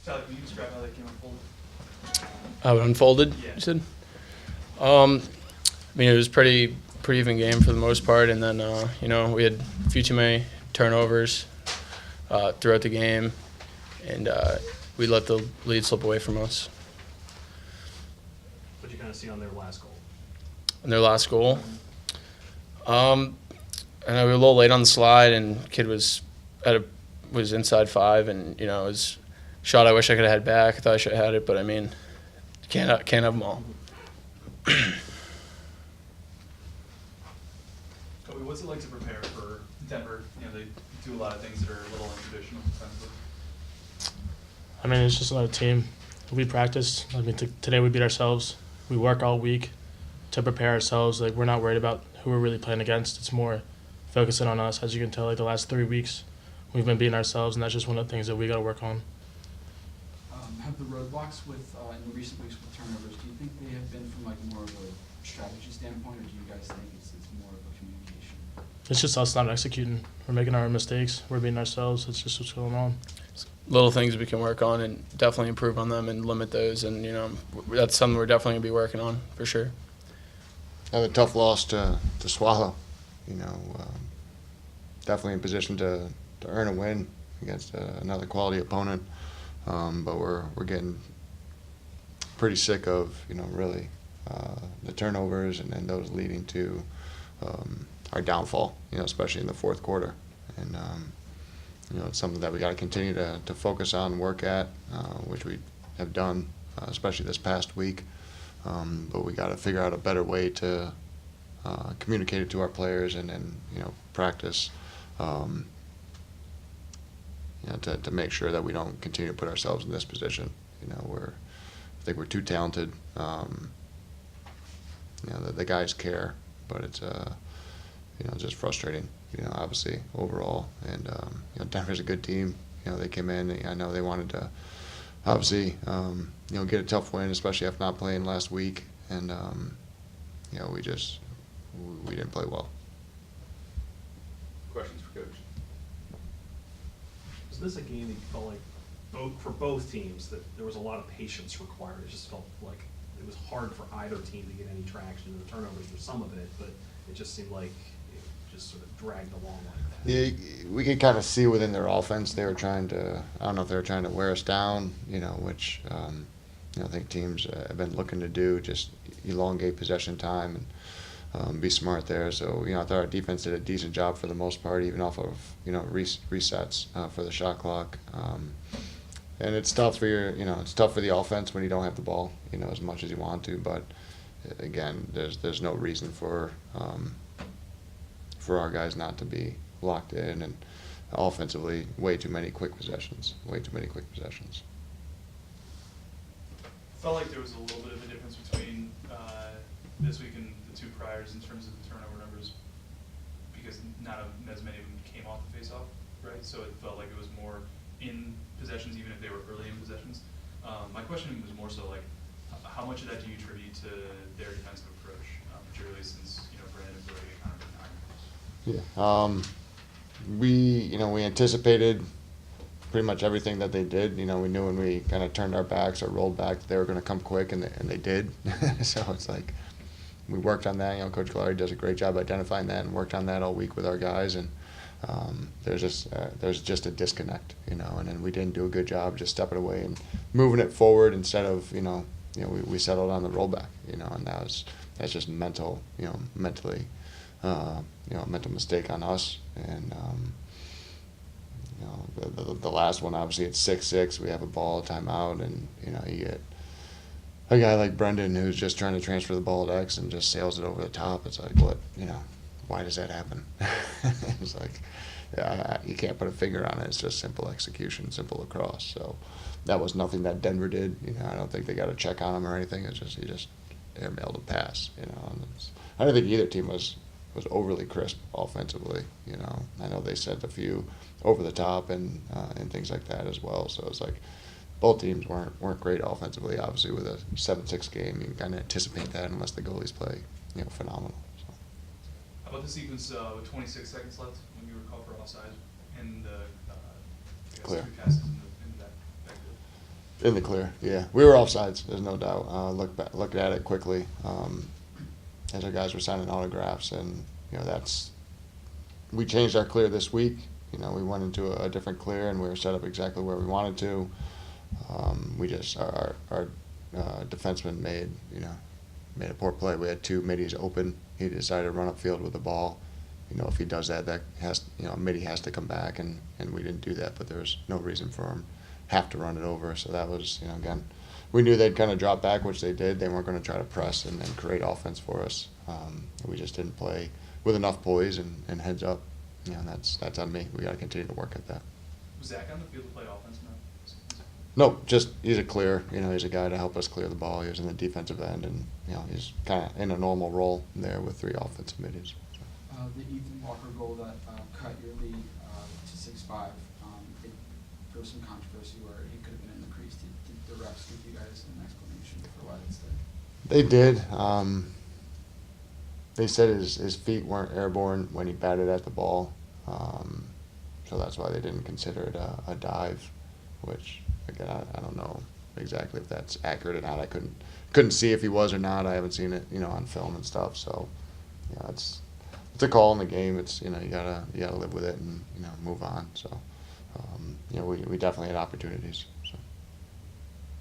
Tyler, can you describe how that game unfolded? How it unfolded, Yeah. you said? I mean, it was pretty even game for the most part, and then we had a few too many turnovers throughout the game, and we let the lead slip away from us. What did you kind of see on their last goal? On their last goal, I know we were a little late on the slide, and kid was inside 5, and it was a shot I wish I could have had back. I thought I should have had it, but I mean, can't have them all. Koby, what's it like to prepare for Denver? They do a lot of things that are a little untraditional defensively. I mean, it's just another team. We practice. I mean, today we beat ourselves. We work all week to prepare ourselves. Like, we're not worried about who we're really playing against. It's more focusing on us. As you can tell, like the last 3 weeks, we've been beating ourselves, and that's just one of the things that we got to work on. Have the roadblocks in recent weeks with turnovers, do you think they have been from more of a strategy standpoint, or do you guys think it's more of a communication? It's just us not executing. We're making our mistakes. We're beating ourselves. It's just what's going on. Little things we can work on and definitely improve on them and limit those, and that's something we're definitely going to be working on for sure. A tough loss to swallow. Definitely in position to earn a win against another quality opponent. But we're getting pretty sick of really the turnovers and those leading to our downfall. Especially in the fourth quarter, and it's something that we got to continue to focus on and work at, which we have done, especially this past week. But we got to figure out a better way to communicate it to our players and practice. To make sure that we don't continue to put ourselves in this position. I think we're too talented. The guys care, but it's just frustrating. Obviously overall, and Denver's a good team. They came in. I know they wanted to obviously get a tough win, especially after not playing last week, and we didn't play well. Questions for Coach? Was this a game that you felt like for both teams that there was a lot of patience required? It just felt like it was hard for either team to get any traction. The turnovers were some of it, but it just seemed like it just sort of dragged along like that. Yeah, we could kind of see within their offense they were trying to. I don't know if they were trying to wear us down, which I think teams have been looking to do, just elongate possession time and be smart there. So I thought our defense did a decent job for the most part, even off of resets for the shot clock. And it's tough for it's tough for the offense when you don't have the ball as much as you want to. But again, there's no reason for our guys not to be locked in, and offensively, way too many quick possessions. Felt like there was a little bit of a difference between this week and the two priors in terms of the turnover numbers, because not as many of them came off the face-off, right? So it felt like it was more in possessions, even if they were early in possessions. My question was more so like, how much of that do you attribute to their defensive approach, particularly since Brandon and Brody kind of been knocking? Yeah. We anticipated pretty much everything that they did. We knew when we kind of turned our backs or rolled back that they were going to come quick, and they did. So it's like we worked on that. Coach Galari does a great job identifying that and worked on that all week with our guys. And there's just a disconnect, and then we didn't do a good job just stepping away and moving it forward instead of we settled on the rollback, and that's just mentally a mental mistake on us. And the last one, obviously it's 6-6. We have a ball, timeout, and you get a guy like Brendan who's just trying to transfer the ball at X and just sails it over the top. It's like, what, why does that happen? It's like, you can't put a finger on it. It's just simple execution, simple lacrosse. So that was nothing that Denver did. I don't think they got a check on him or anything. It's just he just airmailed a pass. And I don't think either team was overly crisp offensively. I know they sent a few over the top and things like that as well. So it's like both teams weren't great offensively. Obviously, with a 7-6 game, you can kind of anticipate that unless the goalies play phenomenal. So. How about the sequence with 26 seconds left when you were called for offside and the Clear. three passes in the backfield? In the clear, yeah. We were offsides, there's no doubt. Looked at it quickly as our guys were signing autographs, and we changed our clear this week. We went into a different clear, and we were set up exactly where we wanted to. Our defenseman made a poor play. We had two middies open. He decided to run upfield with the ball. If he does that, a middie has to come back, and we didn't do that. But there was no reason for him have to run it over. So that was, again, we knew they'd kind of drop back, which they did. They weren't going to try to press and create offense for us. We just didn't play with enough poise and heads up. That's on me. We got to continue to work at that. Was Zach on the field to play offense now? No, just he's a clear. He's a guy to help us clear the ball. He was in the defensive end, and he's kind of in a normal role there with three offensive middies. The Ethan Walker goal that cut your lead to 6-5, there was some controversy where he could have been in the crease. Did the refs give you guys an explanation for why that's there? They did. They said his feet weren't airborne when he batted at the ball, so that's why they didn't consider it a dive, which, again, I don't know exactly if that's accurate or not. I couldn't see if he was or not. I haven't seen it, on film and stuff. So, it's a call in the game. It's you gotta live with it and move on. So, we definitely had opportunities. So.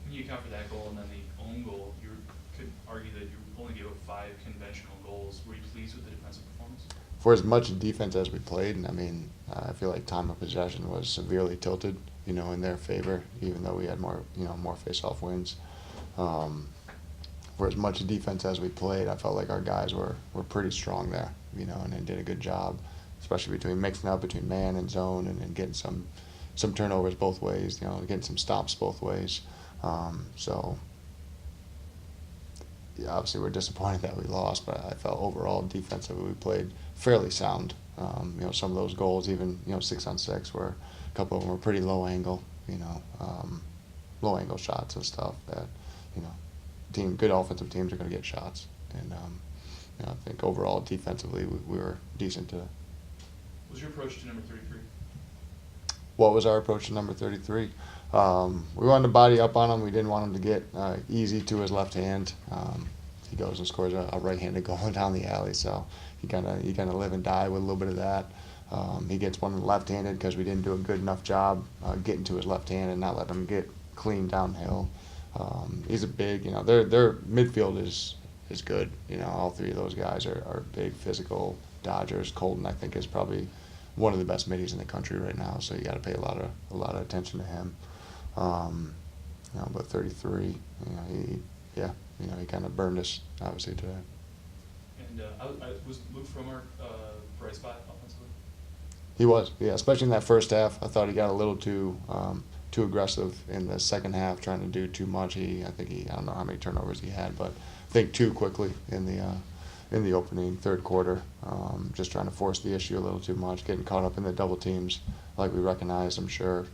When you account for that goal and then the own goal, you could argue that you only gave up 5 conventional goals. Were you pleased with the defensive performance? For as much defense as we played, I feel like time of possession was severely tilted, in their favor, even though we had more face-off wins. For as much defense as we played, I felt like our guys were pretty strong there, and they did a good job, especially mixing up between man and zone and getting some turnovers both ways, getting some stops both ways. So obviously we're disappointed that we lost, but I felt overall defensively we played fairly sound. Some of those goals, even 6-on-6, were a couple of them were pretty low angle, low angle shots and stuff that good offensive teams are going to get shots, and I think overall defensively we were decent today. What was your approach to number 33? What was our approach to number 33? We wanted to body up on him. We didn't want him to get easy to his left hand. He goes and scores a right-handed goal down the alley, so you kind of live and die with a little bit of that. He gets one left-handed because we didn't do a good enough job getting to his left hand and not let him get clean downhill. He's a big, their midfield is good. All three of those guys are big, physical Dodgers. Colton, I think, is probably one of the best middies in the country right now, so you got to pay a lot of attention to him. But 33, he kind of burned us obviously today. And was Luke Frommer bright spot offensively? He was, yeah, especially in that first half. I thought he got a little too aggressive in the second half, trying to do too much. I don't know how many turnovers he had, but I think too quickly in the opening third quarter, just trying to force the issue a little too much, getting caught up in the double teams like we recognized. I'm sure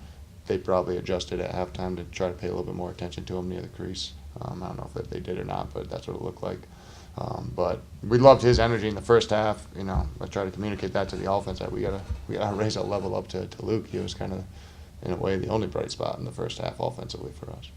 they probably adjusted at halftime to try to pay a little bit more attention to him near the crease. I don't know if they did or not, but that's what it looked like. But we loved his energy in the first half. I tried to communicate that to the offense that we gotta raise our level up to Luke. He was kind of, in a way, the only bright spot in the first half offensively for us.